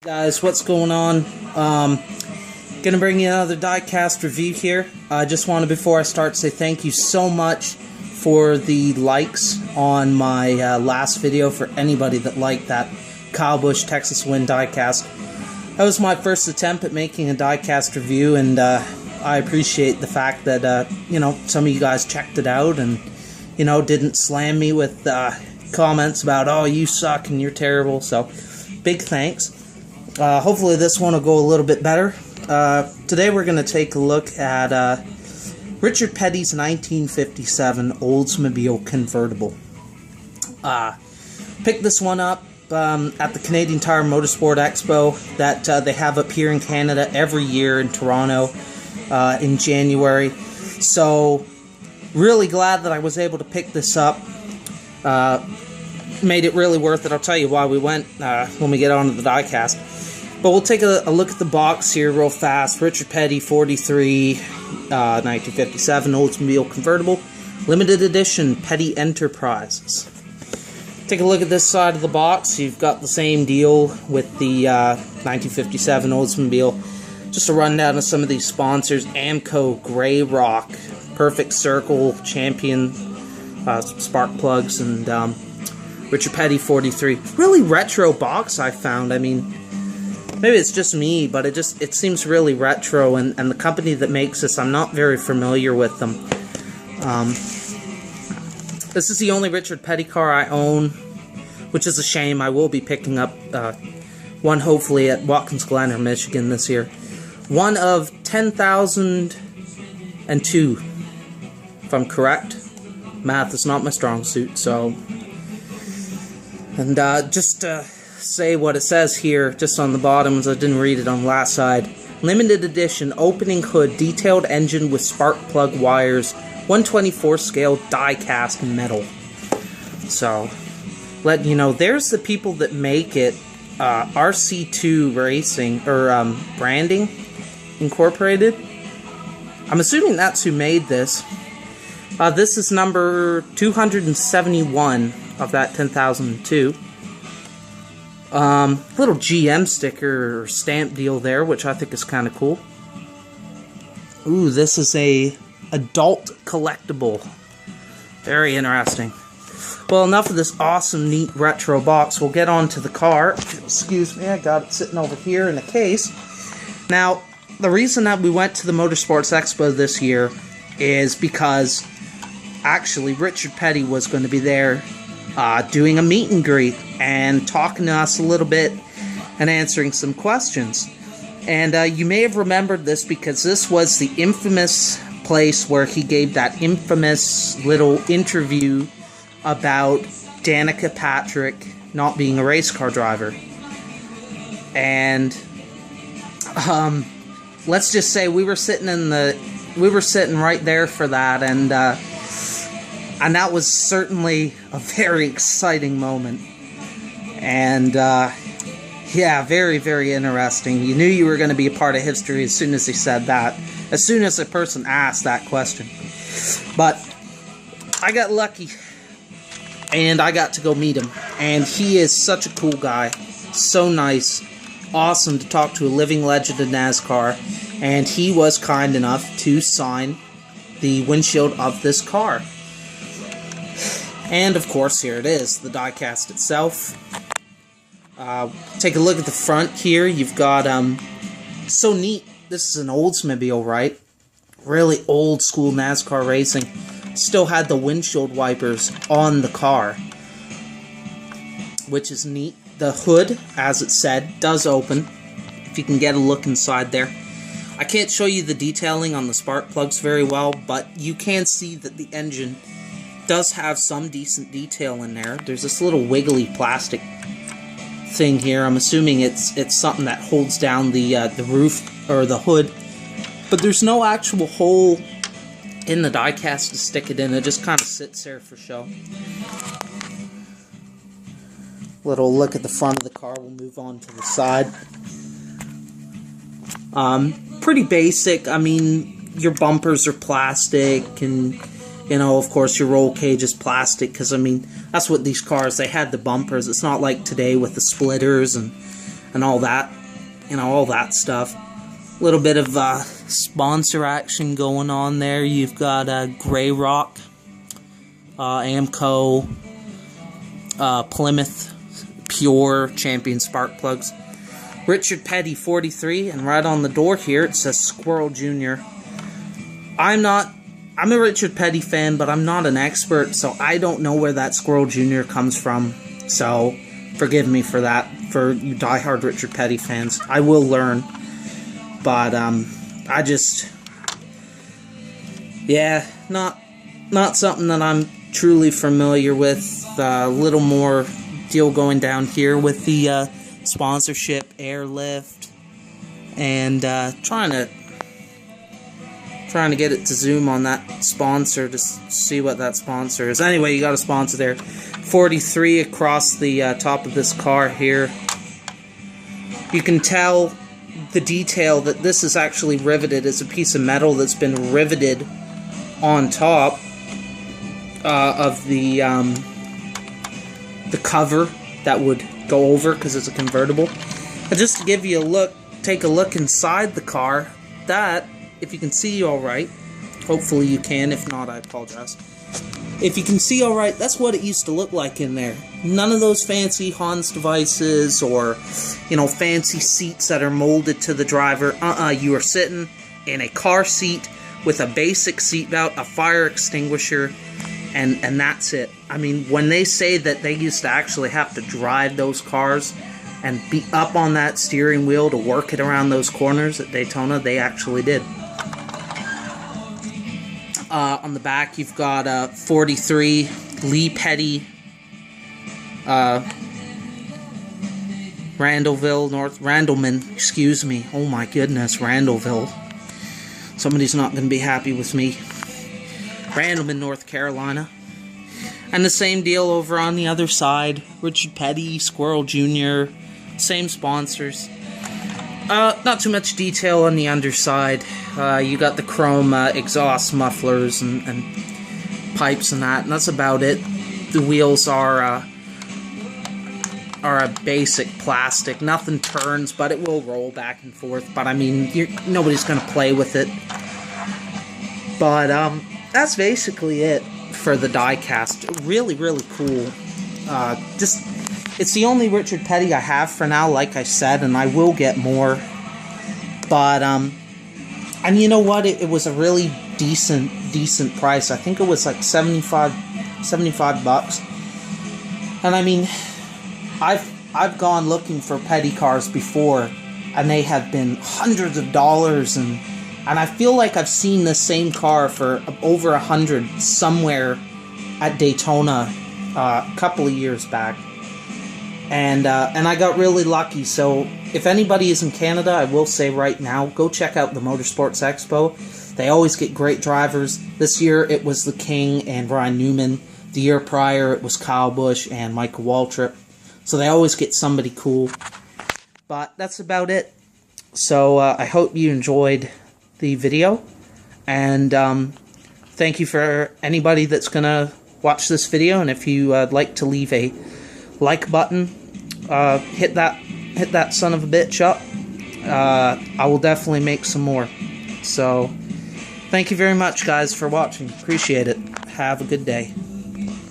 Guys, what's going on? Gonna bring you another diecast review here. I just wanted, before I start, to say thank you so much for the likes on my last video. For anybody that liked that Kyle Busch Texas Wind diecast, that was my first attempt at making a diecast review, and I appreciate the fact that some of you guys checked it out and didn't slam me with comments about, oh, you suck and you're terrible. So big thanks. Hopefully this one will go a little bit better. Today we're going to take a look at Richard Petty's 1957 Oldsmobile convertible. Picked this one up at the Canadian Tire Motorsport Expo that they have up here in Canada every year in Toronto in January. So really glad that I was able to pick this up. Made it really worth it. I'll tell you why we went when we get on to the diecast. But we'll take a look at the box here real fast. Richard Petty 43, 1957 Oldsmobile convertible, limited edition, Petty Enterprises. Take a look at this side of the box. You've got the same deal with the 1957 Oldsmobile. Just a rundown of some of these sponsors: Amco, Grey Rock, Perfect Circle, Champion, spark plugs, and Richard Petty 43. Really retro box, I found. I mean, maybe it's just me, but it seems really retro, and the company that makes this, I'm not very familiar with them. This is the only Richard Petty car I own, which is a shame. I will be picking up one, hopefully, at Watkins Glen or Michigan this year. One of 10,002, if I'm correct. Math is not my strong suit, so... And just to say what it says here, just on the bottom, as I didn't read it on the last side. Limited edition, opening hood, detailed engine with spark plug wires, 1/24 scale die cast metal. So, let you know, there's the people that make it. RC2 Racing, or Branding Incorporated. I'm assuming that's who made this. This is number 271 of that 10,002. Little GM sticker or stamp deal there, which I think is kind of cool. Ooh, this is a adult collectible. Very interesting. Well, enough of this awesome, neat retro box. We'll get on to the car. Excuse me, I got it sitting over here in a case. Now, the reason that we went to the Motorsports Expo this year is because actually Richard Petty was going to be there doing a meet and greet and talking to us a little bit and answering some questions. And you may have remembered this because this was the infamous place where he gave that infamous little interview about Danica Patrick not being a race car driver. And let's just say we were sitting right there for that, and that was certainly a very exciting moment. And yeah, very, very interesting. You knew you were going to be a part of history as soon as he said that. As soon as a person asked that question. But I got lucky, and I got to go meet him. And he is such a cool guy. So nice. Awesome to talk to, a living legend of NASCAR. And he was kind enough to sign the windshield of this car. And of course, here it is, the diecast itself. Take a look at the front here. You've got, so neat. This is an Oldsmobile, right? Really old school NASCAR racing. Still had the windshield wipers on the car, which is neat. The hood, as it said, does open. If you can get a look inside there. I can't show you the detailing on the spark plugs very well, but you can see that the engine does have some decent detail in there. There's this little wiggly plastic thing here. I'm assuming it's something that holds down the roof or the hood, but there's no actual hole in the diecast to stick it in. It just kind of sits there for show. Little look at the front of the car. We'll move on to the side. Pretty basic. I mean, your bumpers are plastic, and of course your roll cage is plastic, because I mean, that's what these cars, they had the bumpers. It's not like today with the splitters and and all that, all that stuff. A little bit of sponsor action going on there. You've got Grey Rock, Amco, Plymouth, Pure, Champion Spark Plugs. Richard Petty 43, and right on the door here it says Squirrel Jr. I'm a Richard Petty fan, but I'm not an expert, so I don't know where that Squirrel Jr. comes from. So, forgive me for that, for you diehard Richard Petty fans. I will learn, but yeah, not something that I'm truly familiar with. A little more deal going down here with the sponsorship, airlift, and trying to get it to zoom on that sponsor to see what that sponsor is. Anyway, you got a sponsor there. 43 across the top of this car here. You can tell the detail that this is actually riveted. It's a piece of metal that's been riveted on top of the cover that would go over, because it's a convertible. And just to give you a look, take a look inside the car. That, if you can see alright, hopefully you can, if not I apologize. If you can see alright, that's what it used to look like in there. None of those fancy Hans devices or, fancy seats that are molded to the driver. You are sitting in a car seat with a basic seatbelt, a fire extinguisher, and that's it. I mean, when they say that they used to actually have to drive those cars and be up on that steering wheel to work it around those corners at Daytona, they actually did. On the back, you've got 43 Lee Petty, Randleman, excuse me. Oh my goodness, Randleville. Somebody's not going to be happy with me. Randleman, North Carolina. And the same deal over on the other side. Richard Petty, Squirrel Jr., same sponsors. Not too much detail on the underside. You got the chrome exhaust mufflers and pipes and that, and that's about it. The wheels are a basic plastic. Nothing turns, but it will roll back and forth. But I mean, nobody's going to play with it. But that's basically it for the diecast. Really, really cool. It's the only Richard Petty I have for now, like I said, and I will get more. But and you know what? It was a really decent price. I think it was like $75. And I mean, I've gone looking for Petty cars before, and they have been hundreds of dollars, and I feel like I've seen this same car for over $100 somewhere at Daytona a couple of years back. And I got really lucky. So if anybody is in Canada, I will say right now, go check out the Motorsports Expo. They always get great drivers. This year it was the King and Ryan Newman. The year prior it was Kyle Busch and Michael Waltrip. So they always get somebody cool. But that's about it. So I hope you enjoyed the video. And thank you for anybody that's going to watch this video. And if you would like to leave a like button, hit that son of a bitch up. I will definitely make some more. So thank you very much, guys, for watching. Appreciate it. Have a good day.